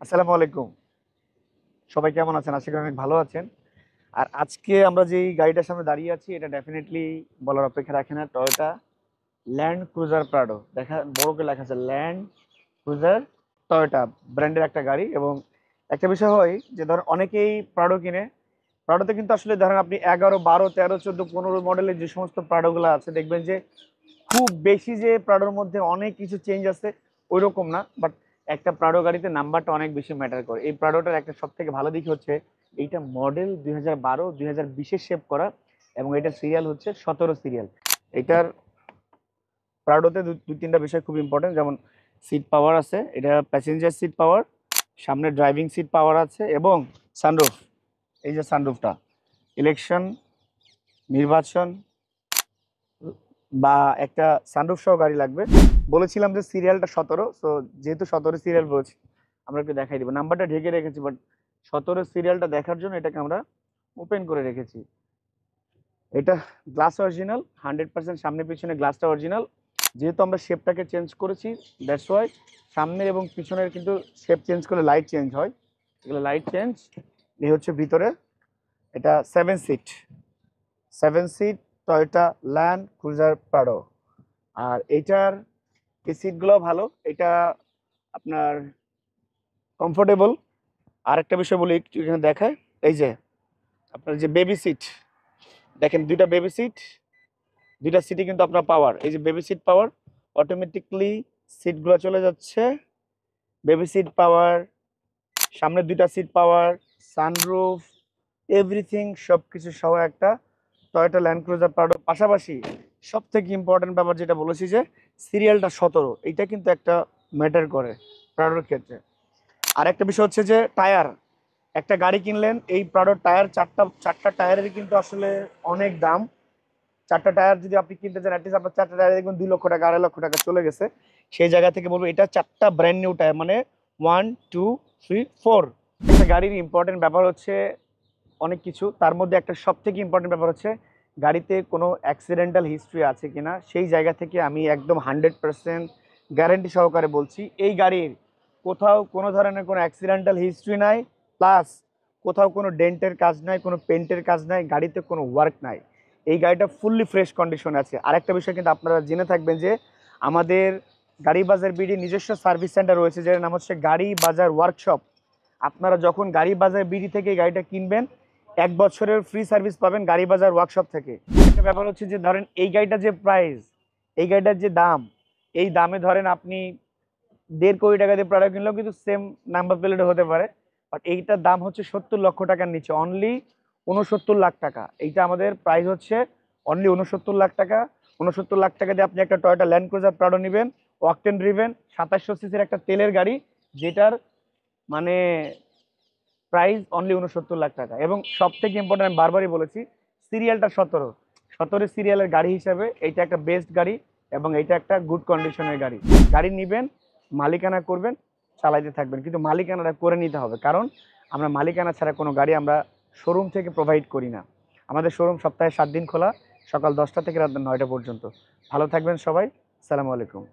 আসসালামু আলাইকুম। সবাই কেমন আছেন? আশা করি অনেক ভালো আছেন। আর আজকে আমরা যেই গাড়িটার সামনে দাঁড়িয়ে আছি এটা ডেফিনিটলি বলার অপেক্ষা রাখে না। Toyota Land Cruiser Prado. দেখা বড় করে লেখা আছে ল্যান্ড ক্রুজার টয়োটা ব্র্যান্ডের একটা গাড়ি। এবং একটা বিষয় হয় যে ধর অনেকেই প্রাডো কিনে। প্রাডোতে কিন্তু আসলে ধরেন আপনি 11, 12, 13, 14, 15 মডেলের যে সমস্ত প্রাডোগুলো আছে দেখবেন যে খুব বেশি যে প্রাডোর মধ্যে অনেক কিছু চেঞ্জ আছে ওইরকম না। বাট একটা প্রাডো গাড়িতে নাম্বারটা অনেক বেশি ম্যাটার করে। এই প্রাডোটার একটা সব থেকে ভালো দিক হচ্ছে এইটা মডেল 2012, 2020-এর শেপ করা এবং এটার সিরিয়াল হচ্ছে 17 সিরিয়াল। এটার প্রাডোতে দুই তিনটা বিষয় খুব ইম্পর্টেন্ট, যেমন সিট পাওয়ার আছে, এটা প্যাসেঞ্জার সিট পাওয়ার, সামনে ড্রাইভিং সিট পাওয়ার আছে এবং সানরুফ। এই যে সানরুফটা ইলেকশন, নির্বাচন বা একটা সানরুফ সহ গাড়ি লাগবে। বলেছিলাম যে সিরিয়ালটা 17, সো যেহেতু 17 সিরিয়াল বলছি আমরা একটু দেখাই দিব। নাম্বারটা ঢেকে রেখেছি বাট 17 সিরিয়ালটা দেখার জন্য এটাকে আমরা ওপেন করে রেখেছি। এটা গ্লাস অরিজিনাল 100%, সামনে পিছনে গ্লাসটা অরিজিনাল। যেহেতু আমরা শেপটাকে চেঞ্জ করেছি দ্যাটস ওয়াই সামনের এবং পিছনের কিন্তু শেপ চেঞ্জ করলে লাইট চেঞ্জ হয়। এগুলো লাইট চেঞ্জ। এই হচ্ছে ভিতরে, এটা 7 seat, 7 seat Toyota Land Cruiser Prado. আর এইটার এই সিটগুলো ভালো, এটা আপনার কমফোর্টেবল। আর একটা বিষয় বলি একটু এখানে দেখায়, এই যে আপনার যে বেবি সিট দেখেন, দুইটা বেবি সিট, দুইটা সিটই কিন্তু আপনার পাওয়ার। এই যে বেবি সিট পাওয়ার, অটোমেটিকলি সিটগুলো চলে যাচ্ছে। বেবি সিট পাওয়ার, সামনের দুইটা সিট পাওয়ার, সানরুফ, এভরিথিং সব কিছু সহ একটা টয়োটা ল্যান্ড ক্রুজার প্রাডো। পাশাপাশি সব থেকে ইম্পর্টেন্ট ব্যাপার যেটা বলেছি যে সিরিয়ালটা 17, এটা কিন্তু একটা ম্যাটার করে প্রাডোর ক্ষেত্রে। আর একটা বিষয় হচ্ছে যে টায়ার। একটা গাড়ি কিনলেন, এই প্রাডোর টায়ার চারটা চারটা টায়ারের কিন্তু আসলে অনেক দাম। চারটা টায়ার যদি আপনি কিনতে চান অ্যাটলিস্ট আপনার চারটা টায়ারে দেখবেন 2 লক্ষ টাকা, 2.5 লক্ষ টাকা চলে গেছে। সেই জায়গা থেকে বলবো এটা চারটা ব্র্যান্ড নিউ টায়ার, মানে 1, 2, 3, 4। একটা গাড়ির ইম্পর্টেন্ট ব্যাপার হচ্ছে অনেক কিছু, তার মধ্যে একটা সব থেকে ইম্পর্টেন্ট ব্যাপার হচ্ছে গাড়িতে কোনো অ্যাক্সিডেন্টাল হিস্ট্রি আছে কিনা। সেই জায়গা থেকে আমি একদম 100% গ্যারেন্টি সহকারে বলছি এই গাড়ির কোথাও কোনো ধরনের কোনো অ্যাক্সিডেন্টাল হিস্ট্রি নাই, প্লাস কোথাও কোনো ডেন্টের কাজ নাই, কোনো পেন্টের কাজ নাই, গাড়িতে কোনো ওয়ার্ক নাই। এই গাড়িটা ফুললি ফ্রেশ কন্ডিশনে আছে। আরেকটা বিষয় কিন্তু আপনারা জেনে থাকবেন যে আমাদের গাড়ি বাজার বিডি নিজস্ব সার্ভিস সেন্টার রয়েছে, যেটার নাম হচ্ছে গাড়ি বাজার ওয়ার্কশপ। আপনারা যখন গাড়ি বাজার বিডি থেকে এই গাড়িটা কিনবেন 1 বছরের ফ্রি সার্ভিস পাবেন গাড়ি বাজার ওয়ার্কশপ থেকে। একটা ব্যাপার হচ্ছে যে ধরেন এই গাড়িটার যে প্রাইস, এই গাড়িটার যে দাম, এই দামে ধরেন আপনি 1.5 কোটি টাকা দিয়ে প্রোডাক্ট কিনলেও কিন্তু সেম নাম্বার প্লেটে হতে পারে। বাট এইটার দাম হচ্ছে 70 লক্ষ টাকার নিচে, অনলি 69 লাখ টাকা। এইটা আমাদের প্রাইস হচ্ছে অনলি 69 লাখ টাকা। 69 লাখ টাকা দিয়ে আপনি একটা টয়োটা ল্যান্ড ক্রুজার প্রাডো নেবেন, অকটেন ড্রিভেন 2700 সিসির একটা তেলের গাড়ি, যেটার মানে প্রাইস অনলি 69 লাখ টাকা। এবং সব থেকে ইম্পর্টেন্ট আমি বারবারই বলেছি সিরিয়ালটা 17, 17 সিরিয়ালের গাড়ি হিসাবে এইটা একটা বেস্ট গাড়ি এবং এইটা একটা গুড কন্ডিশনের গাড়ি। গাড়ি নিবেন, মালিকানা করবেন, চালাইতে থাকবেন, কিন্তু মালিকানাটা করে নিতে হবে। কারণ আমরা মালিকানা ছাড়া কোনো গাড়ি আমরা শোরুম থেকে প্রোভাইড করি না। আমাদের শোরুম সপ্তাহে 7 দিন খোলা, সকাল 10টা থেকে রাত 9টা পর্যন্ত। ভালো থাকবেন সবাই। আসসালামু আলাইকুম।